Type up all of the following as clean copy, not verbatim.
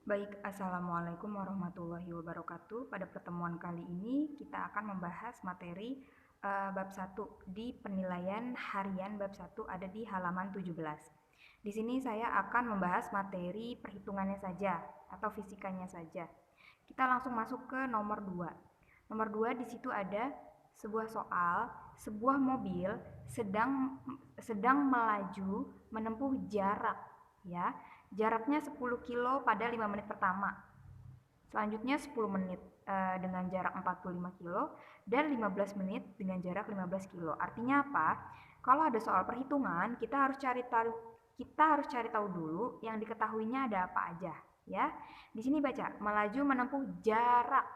Baik, Assalamualaikum warahmatullahi wabarakatuh. Pada pertemuan kali ini kita akan membahas materi bab 1 di penilaian harian bab 1 ada di halaman 17. Di sini saya akan membahas materi perhitungannya saja atau fisikanya saja. Kita langsung masuk ke nomor 2. Nomor 2 di situ ada sebuah soal, sebuah mobil sedang melaju menempuh jarak, ya. Jaraknya 10 kilo pada 5 menit pertama. Selanjutnya 10 menit dengan jarak 45 kilo dan 15 menit dengan jarak 15 kilo. Artinya apa? Kalau ada soal perhitungan, kita harus cari tahu dulu yang diketahuinya ada apa aja, ya. Di sini baca, melaju menempuh jarak.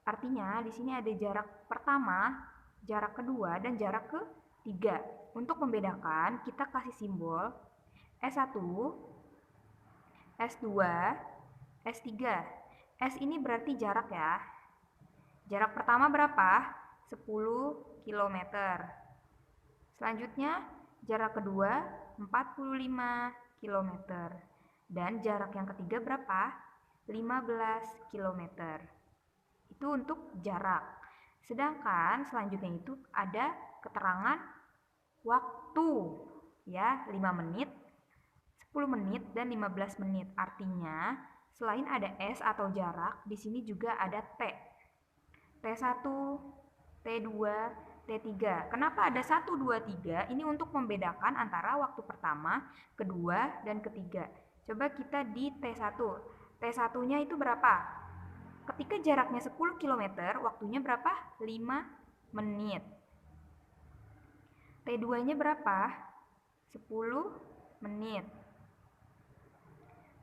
Artinya di sini ada jarak pertama, jarak kedua, dan jarak ketiga. Untuk membedakan, kita kasih simbol S1, S2, S3. S ini berarti jarak ya. Jarak pertama berapa? 10 km. Selanjutnya jarak kedua 45 km. Dan jarak yang ketiga berapa? 15 km. Itu untuk jarak. Sedangkan selanjutnya itu ada keterangan waktu, ya, 5 menit, 10 menit, dan 15 menit. Artinya, selain ada S atau jarak, di sini juga ada T. T1, T2, T3. Kenapa ada 1, 2, 3? Ini untuk membedakan antara waktu pertama, kedua, dan ketiga. Coba kita di T1. T1-nya itu berapa? Ketika jaraknya 10 km, waktunya berapa? 5 menit. T2-nya berapa? 10 menit.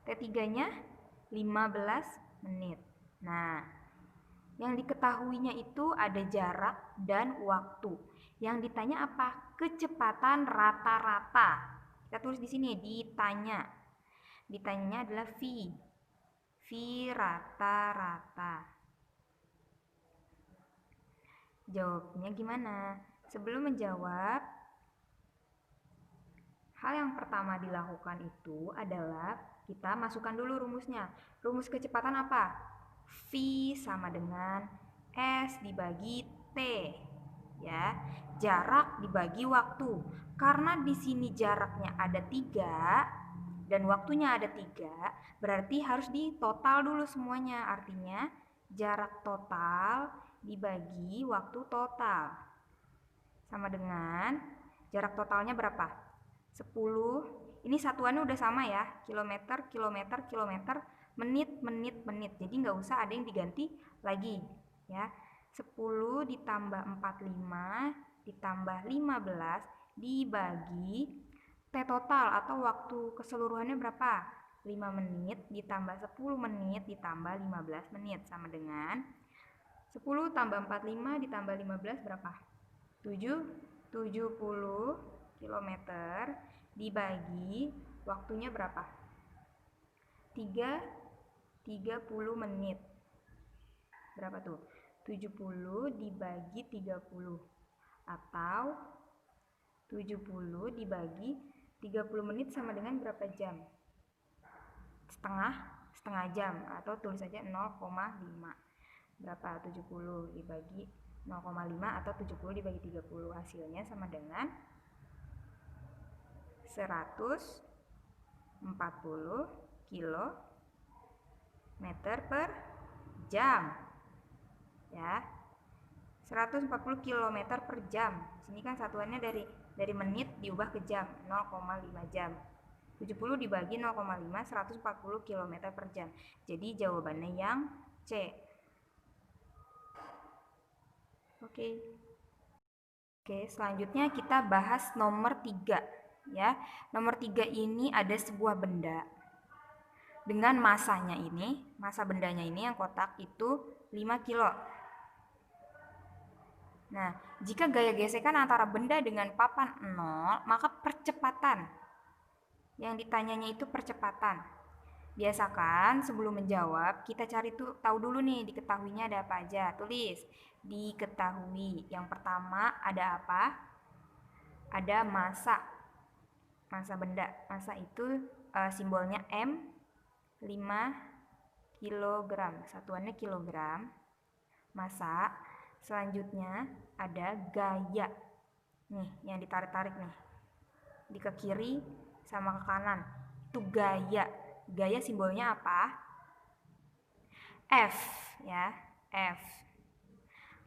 T3-nya 15 menit. Nah, yang diketahuinya itu ada jarak dan waktu. Yang ditanya apa? Kecepatan rata-rata. Kita tulis di sini, ditanya. Ditanyanya adalah V. V rata-rata. Jawabnya gimana? Sebelum menjawab, hal yang pertama dilakukan itu adalah kita masukkan dulu rumusnya. Rumus kecepatan apa? V sama dengan S dibagi T. Ya, jarak dibagi waktu. Karena di sini jaraknya ada 3 dan waktunya ada 3, berarti harus ditotal dulu semuanya. Artinya jarak total dibagi waktu total sama dengan jarak totalnya berapa? 10. Ini satuannya udah sama ya, kilometer, kilometer, kilometer, menit, menit, menit. Jadi nggak usah ada yang diganti lagi, ya. 10 ditambah 45 ditambah 15 dibagi T total atau waktu keseluruhannya berapa? 5 menit ditambah 10 menit ditambah 15 menit sama dengan 10 tambah 45 ditambah 15 berapa? 70 km dibagi waktunya berapa? 30 menit. Berapa tuh? 70 dibagi 30 atau 70 dibagi 30 menit sama dengan berapa jam? Setengah jam, atau tulis saja 0,5. Berapa? 70 dibagi 0,5 atau 70 dibagi 30. Hasilnya sama dengan 140 km per jam. Ya. 140 km per jam. Sini kan satuannya dari menit diubah ke jam, 0,5 jam. 70 dibagi 0,5, 140 km per jam. Jadi jawabannya yang C. Oke. Selanjutnya kita bahas nomor 3, ya. Nomor 3 ini ada sebuah benda dengan masanya ini, masa bendanya ini yang kotak itu 5 kilo. Nah, jika gaya gesekan antara benda dengan papan 0, maka percepatan. Yang ditanyanya itu percepatan. Biasakan sebelum menjawab, kita cari tahu dulu nih diketahuinya ada apa aja. Tulis, diketahui. Yang pertama ada apa? Ada massa. Massa benda. Massa itu simbolnya M, 5 kilogram. Satuannya kilogram. Massa. Selanjutnya ada gaya. Nih, yang ditarik-tarik nih. Di ke kiri sama ke kanan. Itu gaya. Gaya simbolnya apa? F ya, F.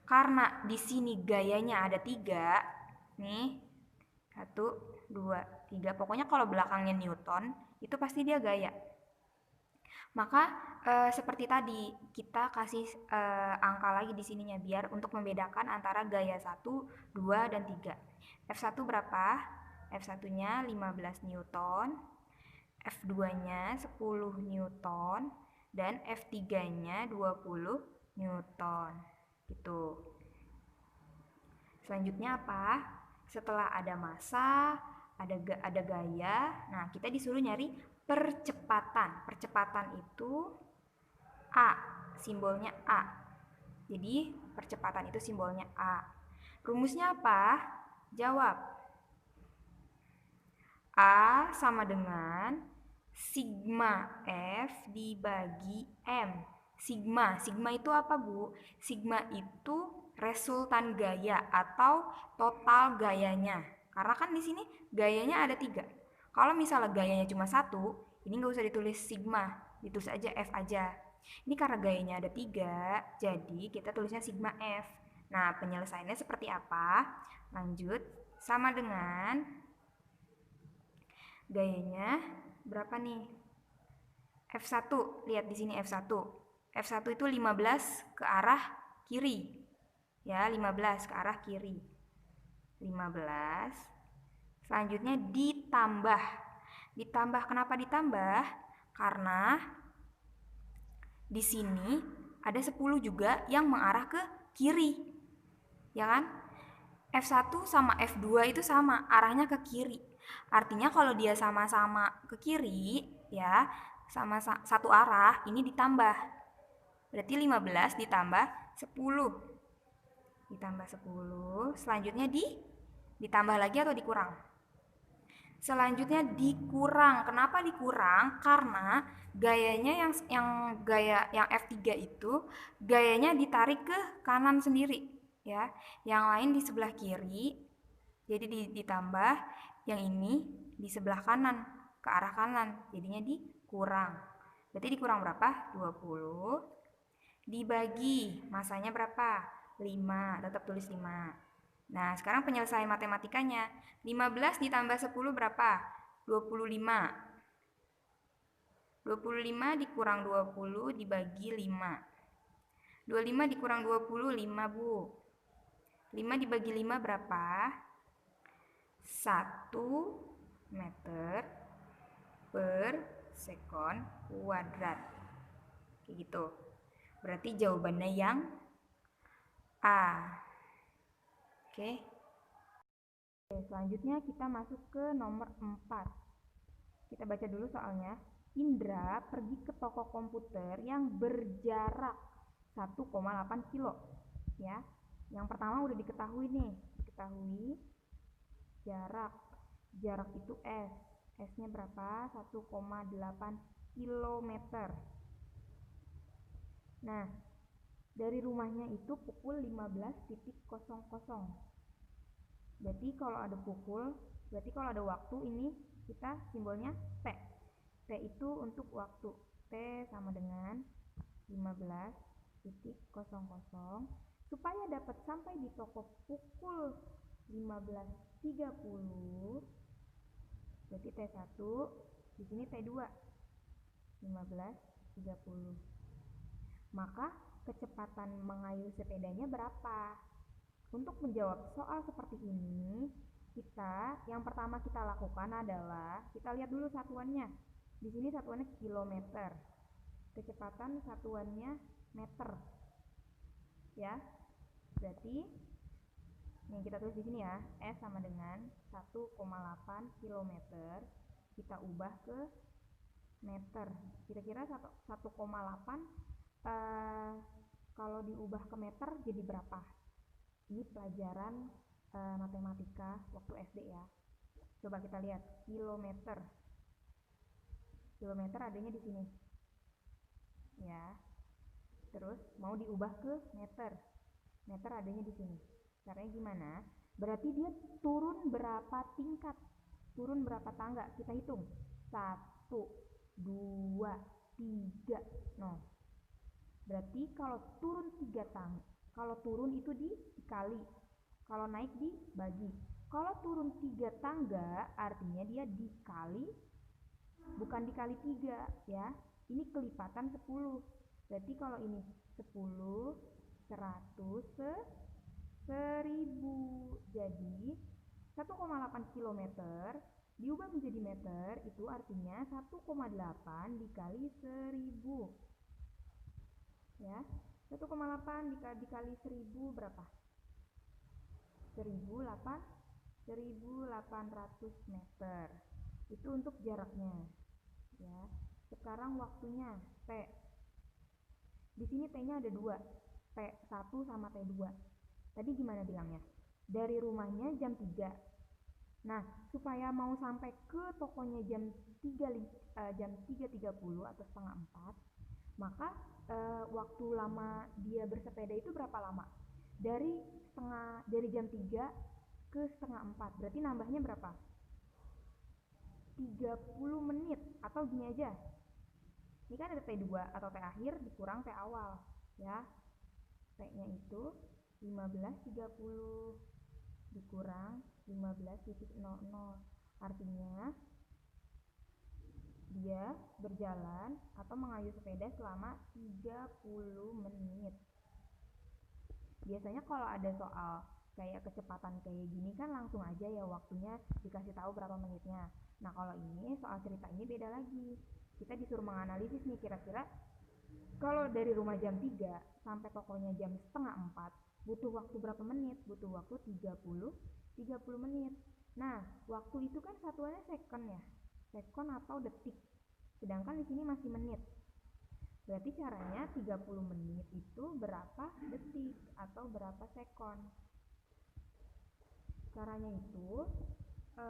Karena di sini gayanya ada 3, nih 1, 2, 3. Pokoknya kalau belakangnya Newton, itu pasti dia gaya. Maka seperti tadi, kita kasih angka lagi di sininya biar untuk membedakan antara gaya 1, 2, dan 3. F1 berapa? F1-nya 15 Newton, F2-nya 10 Newton, dan F3-nya 20 Newton. Gitu. Selanjutnya apa? Setelah ada massa, ada gaya, nah kita disuruh nyari percepatan. Percepatan itu A, simbolnya A. Jadi percepatan itu simbolnya A. Rumusnya apa? Jawab. A sama dengan sigma F dibagi M. Sigma itu apa, Bu? Sigma itu resultan gaya atau total gayanya. Karena kan di sini gayanya ada 3. Kalau misalnya gayanya cuma 1, ini nggak usah ditulis sigma, ditulis aja F aja. Ini karena gayanya ada 3, jadi kita tulisnya sigma F. Nah, penyelesaiannya seperti apa? Lanjut, sama dengan gayanya berapa nih? F1, lihat di sini F1. F1 itu 15 ke arah kiri. Ya, 15 ke arah kiri. 15. Selanjutnya ditambah. Ditambah, kenapa ditambah? Karena di sini ada 10 juga yang mengarah ke kiri. Ya kan? F1 sama F2 itu sama, arahnya ke kiri. Artinya kalau dia sama-sama ke kiri, ya, sama satu arah, ini ditambah. Berarti 15 ditambah 10. Ditambah 10, selanjutnya ditambah lagi atau dikurang? Selanjutnya dikurang. Kenapa dikurang? Karena gayanya yang F3 itu gayanya ditarik ke kanan sendiri, ya. Yang lain di sebelah kiri. Jadi ditambah, yang ini di sebelah kanan, ke arah kanan. Jadinya dikurang. Berarti dikurang berapa? 20 dibagi masanya berapa? 5, tetap tulis 5. Nah, sekarang penyelesaian matematikanya. 15 ditambah 10 berapa? 25. 25 dikurang 20 dibagi 5. 25 dikurang 20, 5, Bu. 5 dibagi 5 berapa? 1 meter per sekon kuadrat. Kayak gitu. Berarti jawabannya yang A. Oke. Selanjutnya kita masuk ke nomor 4. Kita baca dulu soalnya. Indra pergi ke toko komputer yang berjarak 1,8 kilo. Ya. Yang pertama udah diketahui nih. Diketahui jarak. Jarak itu S. S-nya berapa? 1,8 kilometer. Nah, dari rumahnya itu pukul 15.00. Berarti kalau ada waktu ini kita simbolnya T. T itu untuk waktu. T sama dengan 15.00. Supaya dapat sampai di toko pukul 15.30. Berarti T1, di sini T2. 15.30. Maka kecepatan mengayuh sepedanya berapa? Untuk menjawab soal seperti ini, yang pertama kita lakukan adalah kita lihat dulu satuannya. Di sini satuannya kilometer. Kecepatan satuannya meter. Ya. Berarti yang kita tulis di sini ya, S sama dengan 1,8 km. Kita ubah ke meter. Kira-kira 1,8 kalau diubah ke meter jadi berapa? Ini pelajaran matematika waktu SD ya. Coba kita lihat kilometer. Kilometer adanya di sini. ya. Terus mau diubah ke meter. Meter adanya di sini. Caranya gimana? Berarti dia turun berapa tingkat? Turun berapa tangga? Kita hitung. 1, 2, 3. No. Berarti kalau turun 3 tangga, kalau turun itu dikali. Kalau naik dibagi. Kalau turun 3 tangga, artinya dia dikali, bukan dikali 3 ya. Ini kelipatan 10. Berarti kalau ini 10, 100, 1000. Jadi 1,8 km diubah menjadi meter, itu artinya 1,8 dikali 1000. Ya, 1,8 dikali 1000 berapa? 1800 meter. Itu untuk jaraknya. Ya. Sekarang waktunya T. Di sini T-nya ada 2. T1 sama T2. Tadi gimana bilangnya? Dari rumahnya jam 3. Nah, supaya mau sampai ke tokonya jam 3.30 atau setengah 4, maka waktu lama dia bersepeda itu berapa lama? Dari jam 3 ke setengah 4. Berarti nambahnya berapa? 30 menit. Atau gini aja. Ini kan ada T2 atau T akhir dikurang T awal, ya. T-nya itu 15.30 dikurang 15.00. Artinya dia berjalan atau mengayuh sepeda selama 30 menit. Biasanya kalau ada soal kayak kecepatan kayak gini kan langsung aja ya waktunya dikasih tahu berapa menitnya. Nah, kalau ini soal cerita ini beda lagi. Kita disuruh menganalisis nih, kira-kira kalau dari rumah jam 3 sampai tokonya jam setengah 4 butuh waktu berapa menit? Butuh waktu 30 menit. Nah, waktu itu kan satuannya second ya. Second atau detik. Sedangkan di sini masih menit. Berarti caranya 30 menit itu berapa detik atau berapa sekon? Caranya itu 1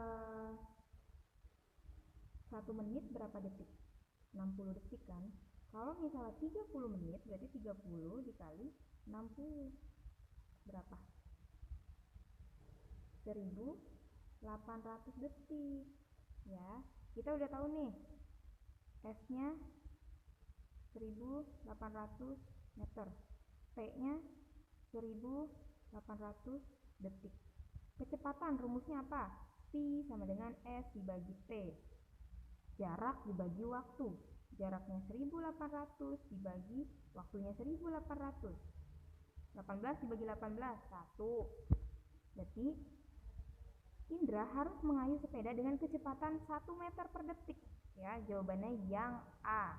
menit berapa detik? 60 detik kan? Kalau misalnya 30 menit berarti 30 dikali 60 berapa? 1800 detik. Ya, kita udah tahu nih S-nya 1800 meter, T-nya 1800 detik. Kecepatan rumusnya apa? P sama dengan S dibagi T. Jarak dibagi waktu. Jaraknya 1800 dibagi waktunya 1800. 18 dibagi 18, 1. Berarti Indra harus mengayuh sepeda dengan kecepatan 1 meter per detik. Ya, jawabannya yang A.